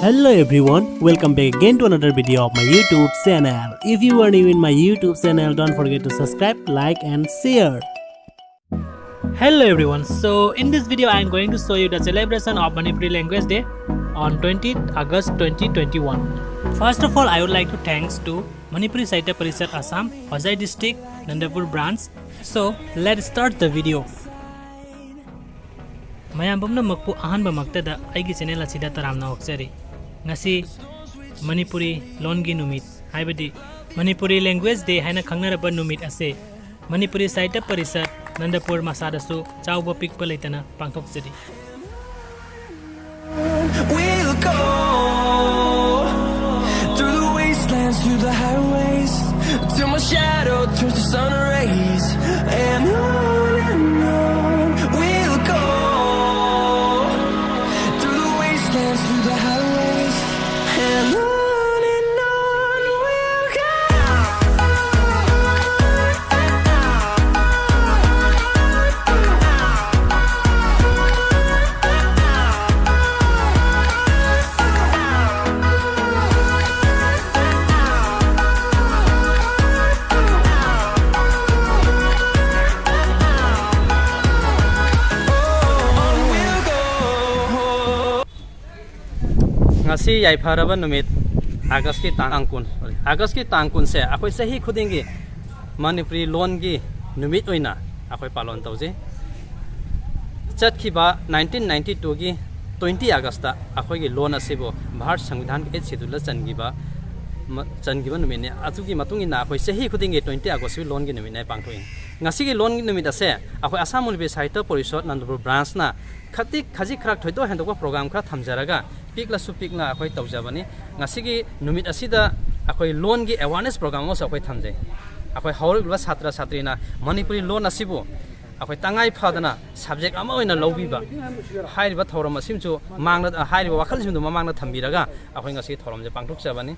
Hello everyone, welcome back again to another video of my YouTube channel. If you are new in my YouTube channel, don't forget to subscribe, like and share. Hello everyone, so in this video I am going to show you the celebration of Manipuri Language Day on 20th August 2021. First of all, I would like to thanks to Manipuri Sahitya Parisad Assam, Hojai district, Nandapur branch. So let's start the video. Mayam pumna makpu ahan ba maktada aigi channel asida taramna oksari. Ngasi Manipuri Longi Numit haibadi Manipuri Language Day haina khangnaraba numit ase Manipuri Sahitya Parisad Nandapur masadasu chauba pikpa leitana pangthokjari. We'll go through the wastelands, through the highways, till my shadow turns to sun rays, and on we'll go through the wastelands, through the highways, and on we'll go. ngasi yai pharaba numit August ki tangkun se akoi sahi khudingi Manipuri lon gi numit oina akoi palon tauji chatkhiba 1992 gi 20 August ta akoi gi lon asibo bharat samvidhan ki schedule changiba numit ne achugi matungi na akoi sahi khudingi 20 August bi lon gi numit nai pangthoi ngasi gi lon gi numit ase akoi Assam Manipuri Sahitya Parisad Nandapur branch na khati khaji khrak thoido hendok program kha thamjaraga pikla supikna akoi tawjabani ngasigi numit asida akoi loan gi awareness program os akoi thamjai akoi haurigba chhatra chhatrina Manipuri loan asibu akoi tangai phadana subject ama oina lobiba hairiba thoram asimchu mangna hairiba wakhal simdu mamangna thambiraga akoi ngasi thoramje pangthok jabani.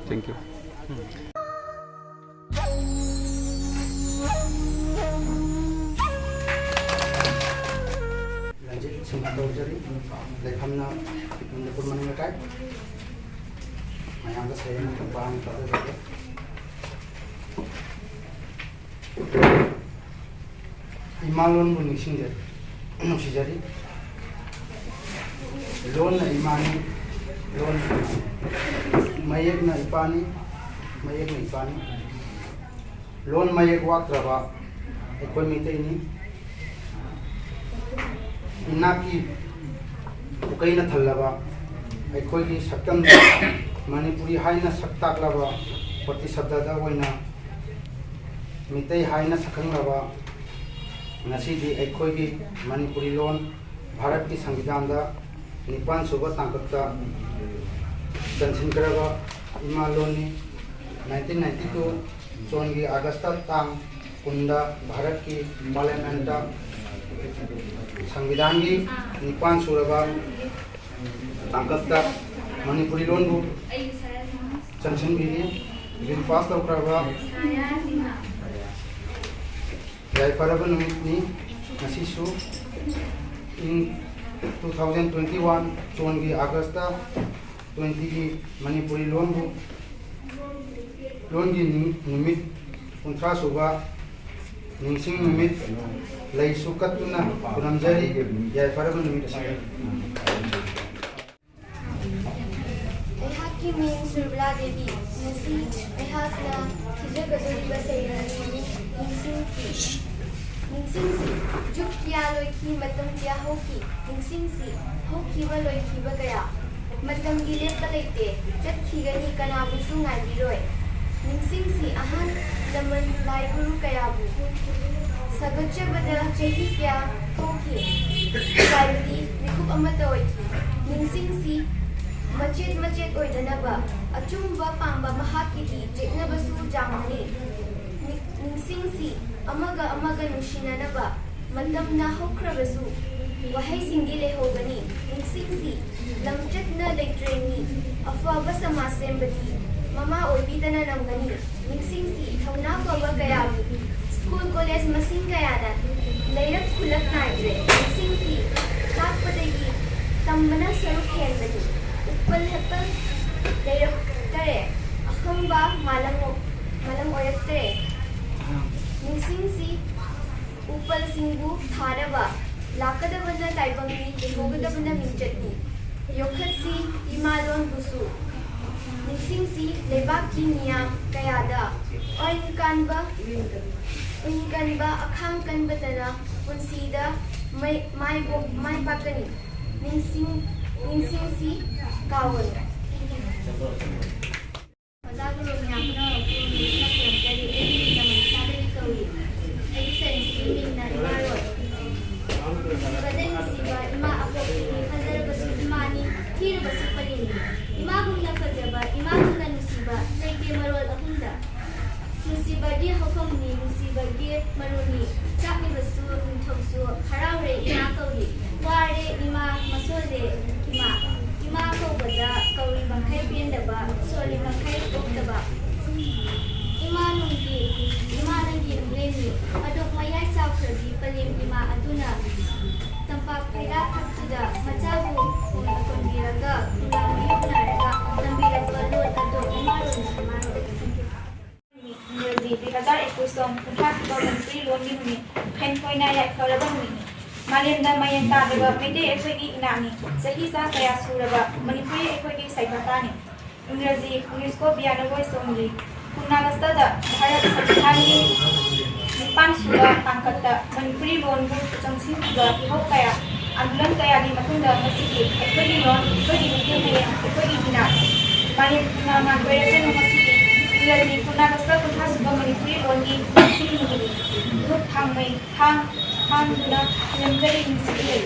Thank you. Singha Dorendra, Lekhamna, Nandapur Manipuri, Mayanga Sayana Kampang Parisad. Imalon Bunishinja, Nushijari, Lon Imani, Lon Mayagna Ipani, Lon Mayag Watrava, Equamitani. Inaki Ukaina Thalava, Ekoi Sakam Manipuri Haina Saktaklava, Pati Sabdada Wina Mitei Haina Sakanglava, Nasidi Ekoi Manipuri Lon, Bharati Sangidanda, Nipan Suba Tankata, Jansinkarava, Imaloni, 1992, Songi Agasta Tang, Kunda, Bharati, Parliamenta. संविधान की निपान सूरबा ताकतदा Manipuri loan को चंचन भी bill pass तो करवा जय परबन में नसीसु इन 2021 zone की अगस्त 20 की मणिपुरी लोन की निमित 19 सुबह निंसिंग निमित लई सुकतुना पुनमजरी याय परब निमित असे की मीन सुरबला देवी नसी एहाकना खिजगजरी बसैरनी निंसिंग जुक किया लोइकी मतम किया होकी निंसिंग होकी व लोइकी बगया मतम गिले पलेते चखिगनी कनाबुसु ngabiroy निंसिंग अहन लमन लाइगुरु कयाबु सगच्चे बदल चेही क्या होके गारदी निकुप अमत ओइकी निंसिंगसी मचेत ओइदनबा अचुंबा पांबा महाकिदी जेक्नबसु जामनी निंसिंगसी अमगा नुशिननबा मतमना होख्रबसु वहै सिंगी लेहोगनी निंसिंगसी लमचतना लेट्रेनी अफवाबा समासेंबदी ममा ओइबिदना नंगनी निंसिंगसी थौना फबा कयाबु स्कूल कॉलेज मसिंग कयाना लैरक खुलक नाइद्रे निंसिंगसी ताकपदगी तंबना सरुक हेनबनी उपल हेपल लेरक्तरे अखंबा मालम ओयक्तरे निसिंगसी उपल सिंगु थारबा लाकदबना ताइबंगनी लेहोगदबना मिंचतनी योखसी इमालोन बुसु निसिंगसी लेबाकी नियम कयादा उनकनबा अखांग कनबतना पुंसीदा माय पाकनी निसिंगसी कावन मजागुरु न्यापना पुनिसना केमतरी एदी तमन सादरी कवी एदी सेंसी मिंगना इमारो बदन सिबा इमा अपोकी फजर बसु इमानी थीर बसु पलिनी इमा गुना फजबा इमा गुना नुसिबा लेके मरोल अहुंदा नुसिबागी हफमनी नुसिबागी मरुनी चाकनी बसु निथौसु हरावरे इमा कौरी वारे इमा मसोले इमा कौबदा कौरी बंखै पेंदबा सोली बंखै ओक्तबा इमा नंगी नुलेनी अदोक मयाय चावखरबी पलेम इमा अदुना तंपाक फैला खक्तुदा मचाबु कोंबीरगा उलामी उनारगा लंबीरगा लोट अदोक इमारोन समारोन इंग्रजी 2021 कुंथासिबा मनपुरी लोनगी नुमी फेनकोइना याखरबा नुमी मालेमदा मयन तादबा मेटे एखोइगी इनानी सही सा कया सुरबा मणिपुरी एखोइगी साइबातानी इंग्रजी 19 को 92 सोमली कुनागस्तदा भारत संविधानगी निपान सुबा तांकत्ता मणिपुरी लोनबु चंगसिंगा इहो कया आंदोलन कयागी मतुंदा मसिगी एखोइगी लोन एखोइगी मिटे मयन एखोइगी इना मालेमदा मागवेरसन मसिगी इंग्रजी कुनागस्ता कुंथासिबा मणिपुरी लोनगी सिंगमुगी ग्रुप थांगमै थांगुना लेमजरी निसिगी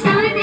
Sana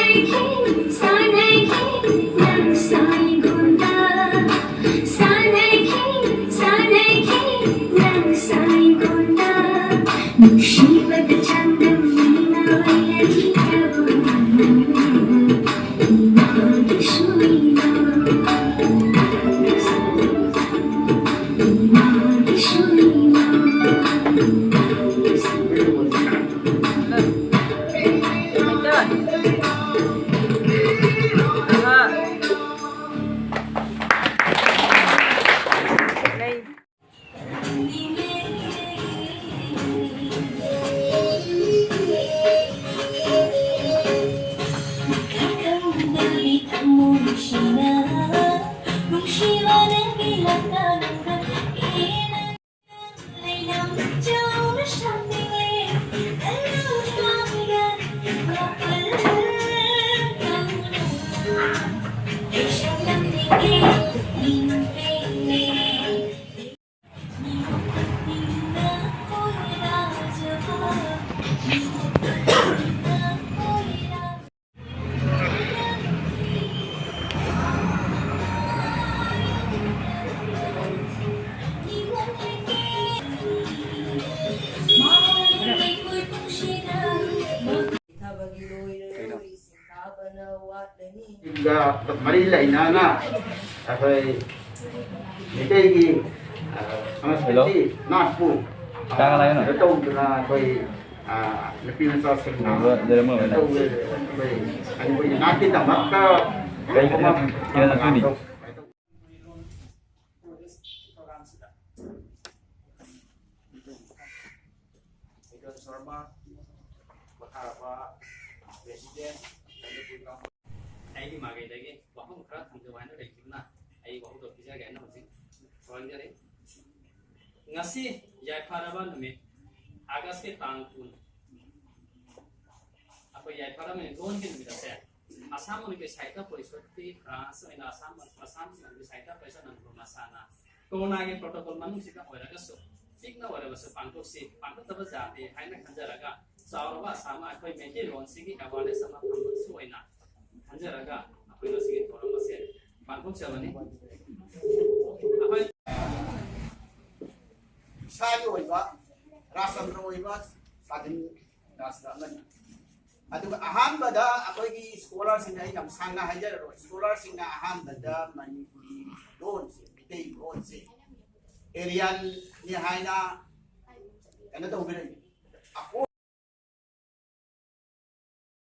mari lại na rồi cái gì Nandapur cái tông là rồi cái phim sao sinh nào cái tông rồi anh bây giờ nói cái tầm mắt cái không kia là cái gì ai đi mà cái đấy cái bỏ không khá thằng thứ hai nó để cứu na ai bỏ được cái cái nó gì rồi cái đấy ngasi giải phá ra mình August cái tang pun apa giải phá ra mình đón cái mình sẽ Assam mình cái Sahitya Parisad thì France ở Assam mình cái Sahitya Parisad nằm ở Masana Corona cái protocol mình sẽ có hồi cái số ठीक ना वाले बस पांचों से पांचों तब जाते हैं ना खंजर लगा सारों का सामान कोई मेंटेन लोन से की हवाले से मत हम सोई ना खंजर लगा कोई ना से थोड़ा मसे पांचों से बने अपन sai rồi đó rasam rồi đó tadi dasar lagi aduh aham pada apa lagi sekolah sini yang sangat hajar sekolah sini aham pada Manipuri Language area ni hai na ano to aku